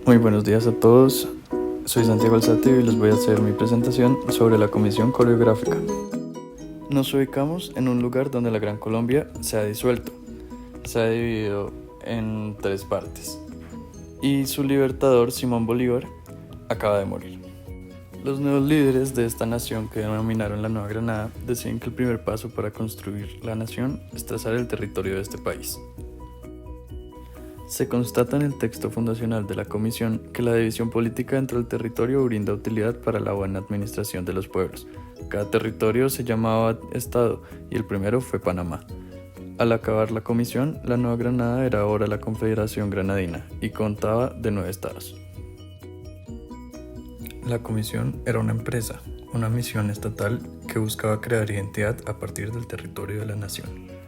Muy buenos días a todos, soy Santiago Alzate y les voy a hacer mi presentación sobre la Comisión Coreográfica. Nos ubicamos en un lugar donde la Gran Colombia se ha disuelto, se ha dividido en 3 partes y su libertador Simón Bolívar acaba de morir. Los nuevos líderes de esta nación, que denominaron la Nueva Granada, deciden que el primer paso para construir la nación es trazar el territorio de este país. Se constata en el texto fundacional de la Comisión que la división política dentro del territorio brinda utilidad para la buena administración de los pueblos. Cada territorio se llamaba Estado y el primero fue Panamá. Al acabar la Comisión, la Nueva Granada era ahora la Confederación Granadina y contaba de 9 estados. La Comisión era una empresa, una misión estatal que buscaba crear identidad a partir del territorio de la nación.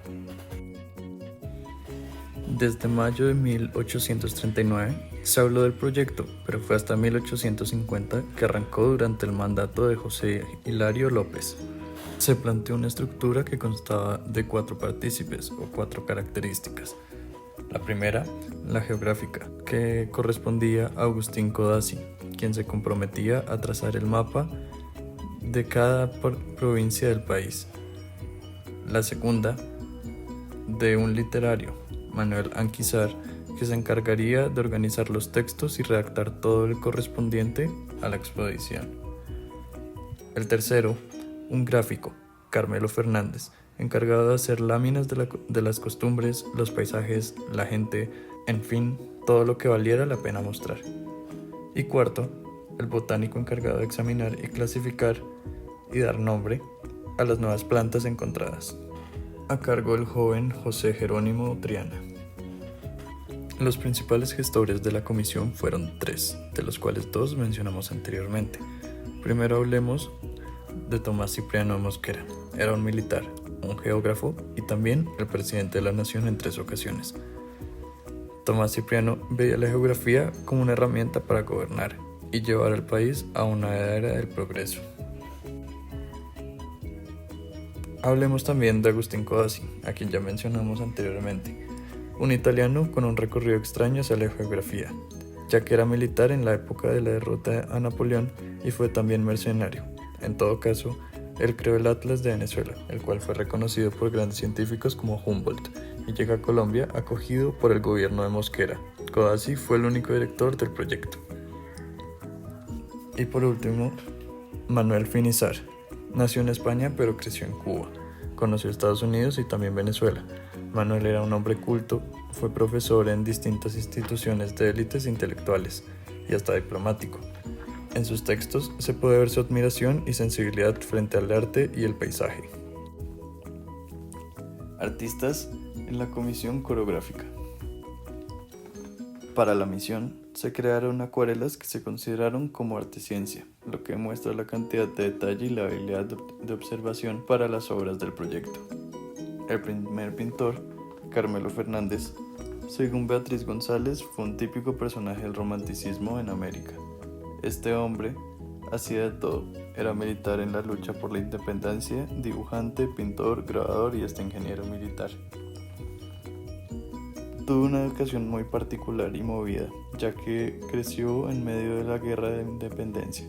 Desde mayo de 1839 se habló del proyecto, pero fue hasta 1850 que arrancó durante el mandato de José Hilario López. Se planteó una estructura que constaba de 4 partícipes o 4 características. La primera, la geográfica, que correspondía a Agustín Codazzi, quien se comprometía a trazar el mapa de cada provincia del país. La segunda, de un literario, Manuel Anquizar, que se encargaría de organizar los textos y redactar todo el correspondiente a la expedición. El tercero, un gráfico, Carmelo Fernández, encargado de hacer láminas de las costumbres, los paisajes, la gente, en fin, todo lo que valiera la pena mostrar. Y cuarto, el botánico encargado de examinar y clasificar y dar nombre a las nuevas plantas encontradas, a cargo del joven José Jerónimo Triana. Los principales gestores de la comisión fueron 3, de los cuales 2 mencionamos anteriormente. Primero hablemos de Tomás Cipriano Mosquera. Era un militar, un geógrafo y también el presidente de la nación en 3 ocasiones. Tomás Cipriano veía la geografía como una herramienta para gobernar y llevar al país a una era del progreso. Hablemos también de Agustín Codazzi, a quien ya mencionamos anteriormente, un italiano con un recorrido extraño hacia la geografía, ya que era militar en la época de la derrota a Napoleón y fue también mercenario. En todo caso, él creó el Atlas de Venezuela, el cual fue reconocido por grandes científicos como Humboldt, y llega a Colombia acogido por el gobierno de Mosquera. Codazzi fue el único director del proyecto. Y por último, Manuel Finizar. Nació en España pero creció en Cuba. Conoció Estados Unidos y también Venezuela. Manuel era un hombre culto, fue profesor en distintas instituciones de élites intelectuales y hasta diplomático. En sus textos se puede ver su admiración y sensibilidad frente al arte y el paisaje. Artistas en la Comisión Coreográfica. Para la misión se crearon acuarelas que se consideraron como arte-ciencia, lo que demuestra la cantidad de detalle y la habilidad de observación para las obras del proyecto. El primer pintor, Carmelo Fernández, según Beatriz González, fue un típico personaje del romanticismo en América. Este hombre hacía de todo, era militar en la lucha por la independencia, dibujante, pintor, grabador y hasta ingeniero militar. Tuvo una educación muy particular y movida, ya que creció en medio de la guerra de independencia.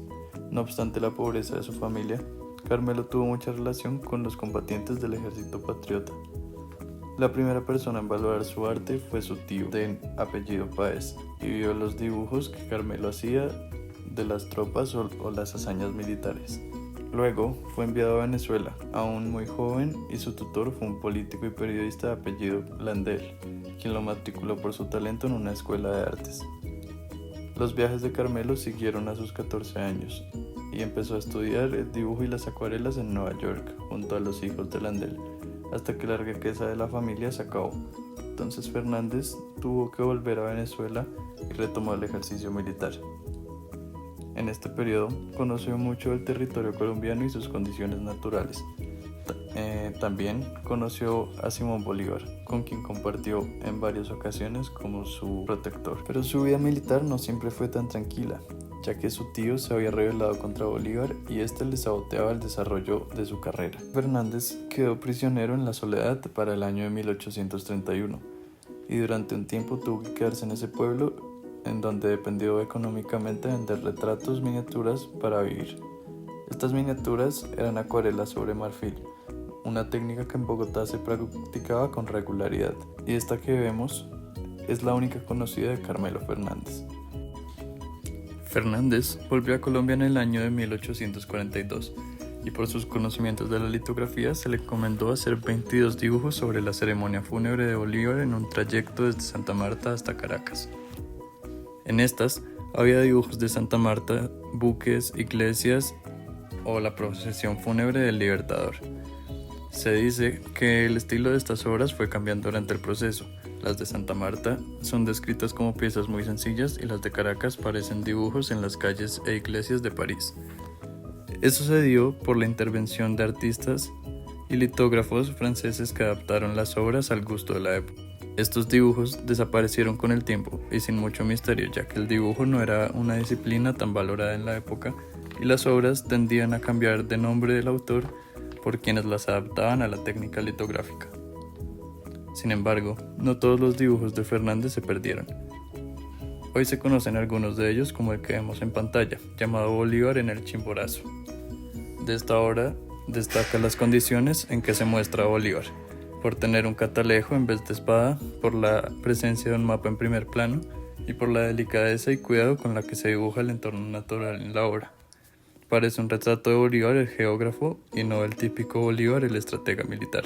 No obstante la pobreza de su familia, Carmelo tuvo mucha relación con los combatientes del ejército patriota. La primera persona en valorar su arte fue su tío, de apellido Páez, y vio los dibujos que Carmelo hacía de las tropas o las hazañas militares. Luego fue enviado a Venezuela, aún muy joven, y su tutor fue un político y periodista de apellido Landel, quien lo matriculó por su talento en una escuela de artes. Los viajes de Carmelo siguieron a sus 14 años y empezó a estudiar el dibujo y las acuarelas en Nueva York, junto a los hijos de Landel, hasta que la riqueza de la familia se acabó. Entonces Fernández tuvo que volver a Venezuela y retomó el ejercicio militar. En este periodo conoció mucho del territorio colombiano y sus condiciones naturales. También conoció a Simón Bolívar, con quien compartió en varias ocasiones como su protector. Pero su vida militar no siempre fue tan tranquila, ya que su tío se había rebelado contra Bolívar y este le saboteaba el desarrollo de su carrera. Fernández quedó prisionero en la Soledad para el año de 1831 y durante un tiempo tuvo que quedarse en ese pueblo en donde dependió económicamente de vender retratos miniaturas para vivir. Estas miniaturas eran acuarelas sobre marfil, una técnica que en Bogotá se practicaba con regularidad, y esta que vemos es la única conocida de Carmelo Fernández. Fernández volvió a Colombia en el año de 1842 y por sus conocimientos de la litografía se le encomendó hacer 22 dibujos sobre la ceremonia fúnebre de Bolívar en un trayecto desde Santa Marta hasta Caracas. En estas había dibujos de Santa Marta, buques, iglesias o la procesión fúnebre del Libertador. Se dice que el estilo de estas obras fue cambiando durante el proceso. Las de Santa Marta son descritas como piezas muy sencillas y las de Caracas parecen dibujos en las calles e iglesias de París. Esto se dio por la intervención de artistas y litógrafos franceses que adaptaron las obras al gusto de la época. Estos dibujos desaparecieron con el tiempo y sin mucho misterio, ya que el dibujo no era una disciplina tan valorada en la época y las obras tendían a cambiar de nombre del autor por quienes las adaptaban a la técnica litográfica. Sin embargo, no todos los dibujos de Fernández se perdieron. Hoy se conocen algunos de ellos como el que vemos en pantalla, llamado Bolívar en el Chimborazo. De esta obra destacan las condiciones en que se muestra a Bolívar, por tener un catalejo en vez de espada, por la presencia de un mapa en primer plano y por la delicadeza y cuidado con la que se dibuja el entorno natural en la obra. Parece un retrato de Bolívar el geógrafo y no el típico Bolívar el estratega militar.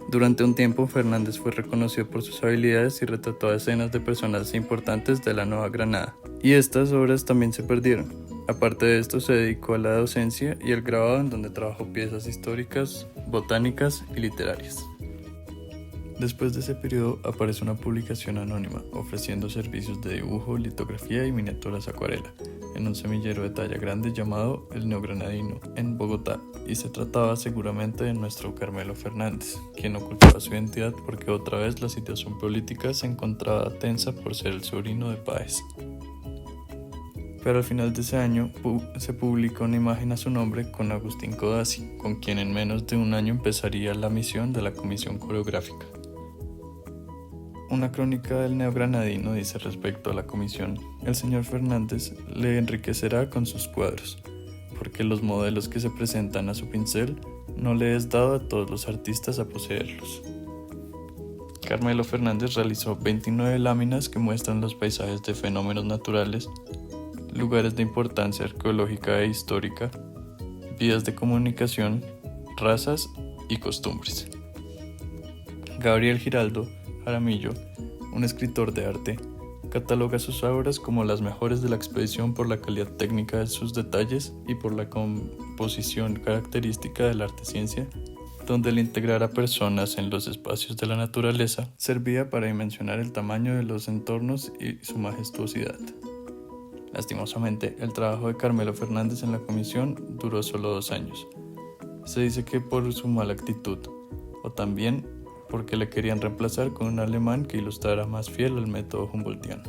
Durante un tiempo, Fernández fue reconocido por sus habilidades y retrató a decenas de personas importantes de la Nueva Granada. Y estas obras también se perdieron. Aparte de esto, se dedicó a la docencia y al grabado, en donde trabajó piezas históricas, botánicas y literarias. Después de ese periodo aparece una publicación anónima ofreciendo servicios de dibujo, litografía y miniaturas acuarela en un semillero de talla grande llamado El Neogranadino en Bogotá, y se trataba seguramente de nuestro Carmelo Fernández, quien ocultaba su identidad porque otra vez la situación política se encontraba tensa por ser el sobrino de Páez. Pero al final de ese año se publicó una imagen a su nombre con Agustín Codazzi, con quien en menos de un año empezaría la misión de la Comisión Coreográfica. Una crónica del Neogranadino dice respecto a la comisión: el señor Fernández le enriquecerá con sus cuadros, porque los modelos que se presentan a su pincel no le es dado a todos los artistas a poseerlos. Carmelo Fernández realizó 29 láminas que muestran los paisajes de fenómenos naturales, lugares de importancia arqueológica e histórica, vías de comunicación, razas y costumbres. Gabriel Giraldo Jaramillo, un escritor de arte, cataloga sus obras como las mejores de la expedición por la calidad técnica de sus detalles y por la composición característica del arte-ciencia, donde el integrar a personas en los espacios de la naturaleza servía para dimensionar el tamaño de los entornos y su majestuosidad. Lastimosamente, el trabajo de Carmelo Fernández en la comisión duró solo 2 años. Se dice que por su mala actitud, o también porque le querían reemplazar con un alemán que ilustrara más fiel al método humboldtiano.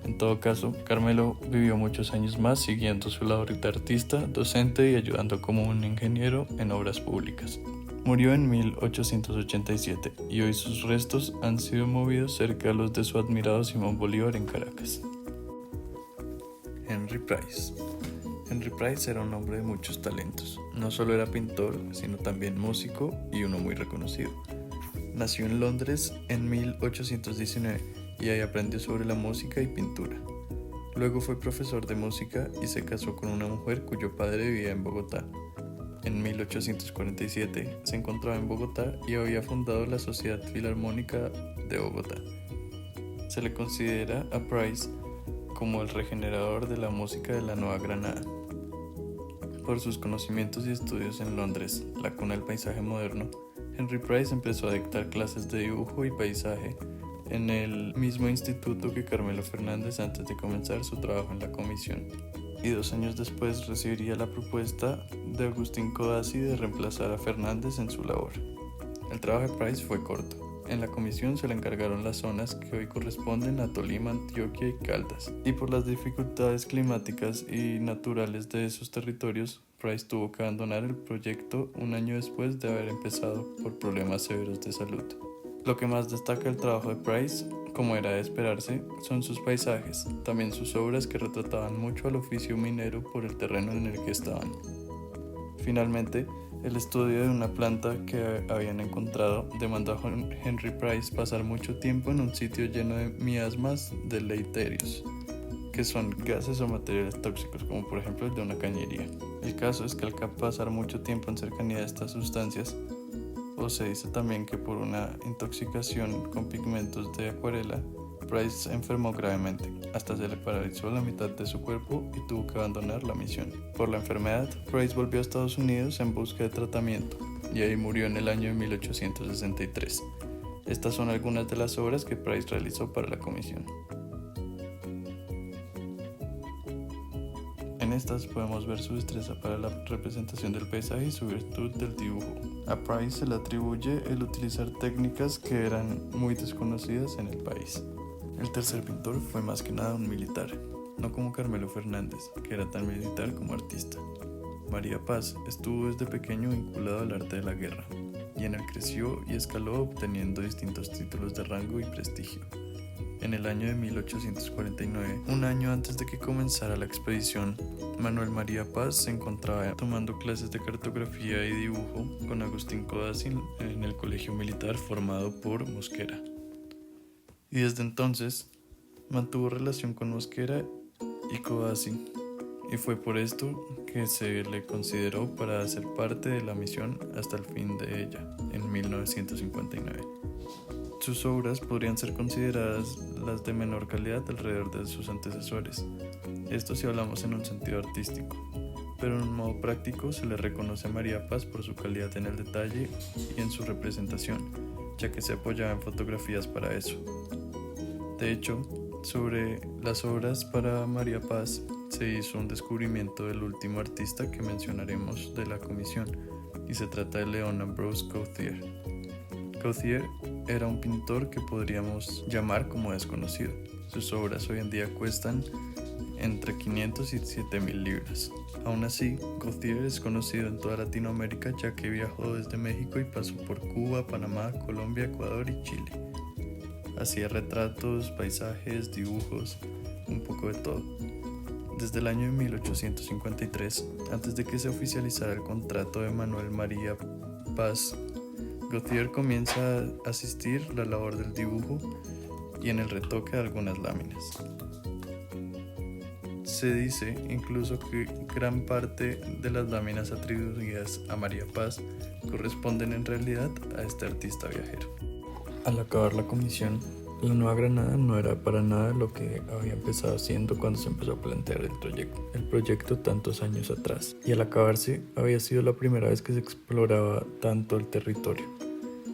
En todo caso, Carmelo vivió muchos años más siguiendo su labor de artista, docente y ayudando como un ingeniero en obras públicas. Murió en 1887 y hoy sus restos han sido movidos cerca de los de su admirado Simón Bolívar en Caracas. Henry Price. Henry Price era un hombre de muchos talentos. No solo era pintor, sino también músico y uno muy reconocido. Nació en Londres en 1819 y ahí aprendió sobre la música y pintura. Luego fue profesor de música y se casó con una mujer cuyo padre vivía en Bogotá. En 1847 se encontraba en Bogotá y había fundado la Sociedad Filarmónica de Bogotá. Se le considera a Price como el regenerador de la música de la Nueva Granada. Por sus conocimientos y estudios en Londres, la cuna del paisaje moderno, Henry Price empezó a dictar clases de dibujo y paisaje en el mismo instituto que Carmelo Fernández antes de comenzar su trabajo en la comisión, y 2 años después recibiría la propuesta de Agustín Codazzi de reemplazar a Fernández en su labor. El trabajo de Price fue corto. En la comisión se le encargaron las zonas que hoy corresponden a Tolima, Antioquia y Caldas, y por las dificultades climáticas y naturales de esos territorios, Price tuvo que abandonar el proyecto un año después de haber empezado por problemas severos de salud. Lo que más destaca el trabajo de Price como era de esperarse, son sus paisajes, también sus obras que retrataban mucho al oficio minero por el terreno en el que estaban. Finalmente, el estudio de una planta que habían encontrado demandó a Henry Price pasar mucho tiempo en un sitio lleno de miasmas deleterios, que son gases o materiales tóxicos, como por ejemplo el de una cañería. El caso es que al pasar mucho tiempo en cercanía de estas sustancias, o se dice también que por una intoxicación con pigmentos de acuarela, Price se enfermó gravemente, hasta se le paralizó la mitad de su cuerpo y tuvo que abandonar la misión. Por la enfermedad, Price volvió a Estados Unidos en busca de tratamiento, y ahí murió en el año de 1863. Estas son algunas de las obras que Price realizó para la comisión. En estas podemos ver su destreza para la representación del paisaje y su virtud del dibujo. A Price se le atribuye el utilizar técnicas que eran muy desconocidas en el país. El tercer pintor fue más que nada un militar, no como Carmelo Fernández, que era tan militar como artista. María Paz estuvo desde pequeño vinculado al arte de la guerra, y en él creció y escaló obteniendo distintos títulos de rango y prestigio. En el año de 1849, un año antes de que comenzara la expedición, Manuel María Paz se encontraba tomando clases de cartografía y dibujo con Agustín Codazzi en el colegio militar formado por Mosquera. Y desde entonces mantuvo relación con Mosquera y Codazzi, y fue por esto que se le consideró para hacer parte de la misión hasta el fin de ella, en 1959. Sus obras podrían ser consideradas las de menor calidad alrededor de sus antecesores, esto si hablamos en un sentido artístico, pero en un modo práctico se le reconoce a María Paz por su calidad en el detalle y en su representación, ya que se apoyaba en fotografías para eso. De hecho, sobre las obras para María Paz se hizo un descubrimiento del último artista que mencionaremos de la comisión, y se trata de Leon Ambrose Gauthier. Gauthier era un pintor que podríamos llamar como desconocido. Sus obras hoy en día cuestan entre 500 y 7.000 libras. Aún así, Gauthier es conocido en toda Latinoamérica, ya que viajó desde México y pasó por Cuba, Panamá, Colombia, Ecuador y Chile. Hacía retratos, paisajes, dibujos, un poco de todo. Desde el año de 1853, antes de que se oficializara el contrato de Manuel María Paz, Gauthier comienza a asistir la labor del dibujo y en el retoque de algunas láminas. Se dice incluso que gran parte de las láminas atribuidas a María Paz corresponden en realidad a este artista viajero. Al acabar la comisión, la Nueva Granada no era para nada lo que había empezado haciendo cuando se empezó a plantear el proyecto tantos años atrás, y al acabarse había sido la primera vez que se exploraba tanto el territorio.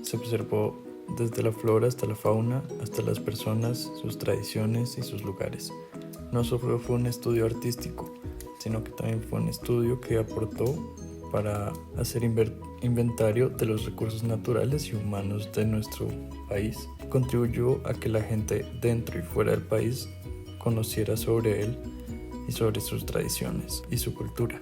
Se observó desde la flora hasta la fauna, hasta las personas, sus tradiciones y sus lugares. No solo fue un estudio artístico, sino que también fue un estudio que aportó para hacer inventario de los recursos naturales y humanos de nuestro país. Contribuyó a que la gente dentro y fuera del país conociera sobre él y sobre sus tradiciones y su cultura.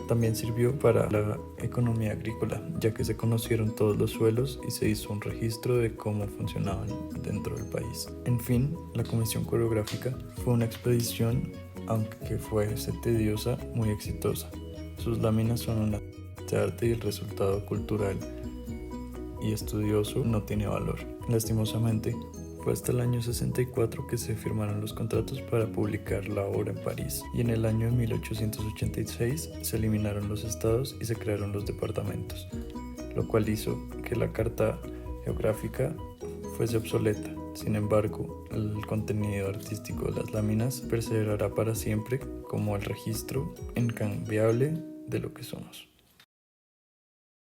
También sirvió para la economía agrícola, ya que se conocieron todos los suelos y se hizo un registro de cómo funcionaban dentro del país. En fin, la Comisión Coreográfica fue una expedición, aunque fuese tediosa, muy exitosa. Sus láminas son una de arte y el resultado cultural y estudioso no tiene valor. Lastimosamente, fue hasta el año 64 que se firmaron los contratos para publicar la obra en París, y en el año de 1886 se eliminaron los estados y se crearon los departamentos, lo cual hizo que la carta geográfica fuese obsoleta. Sin embargo, el contenido artístico de las láminas perseverará para siempre como el registro incambiable de lo que somos.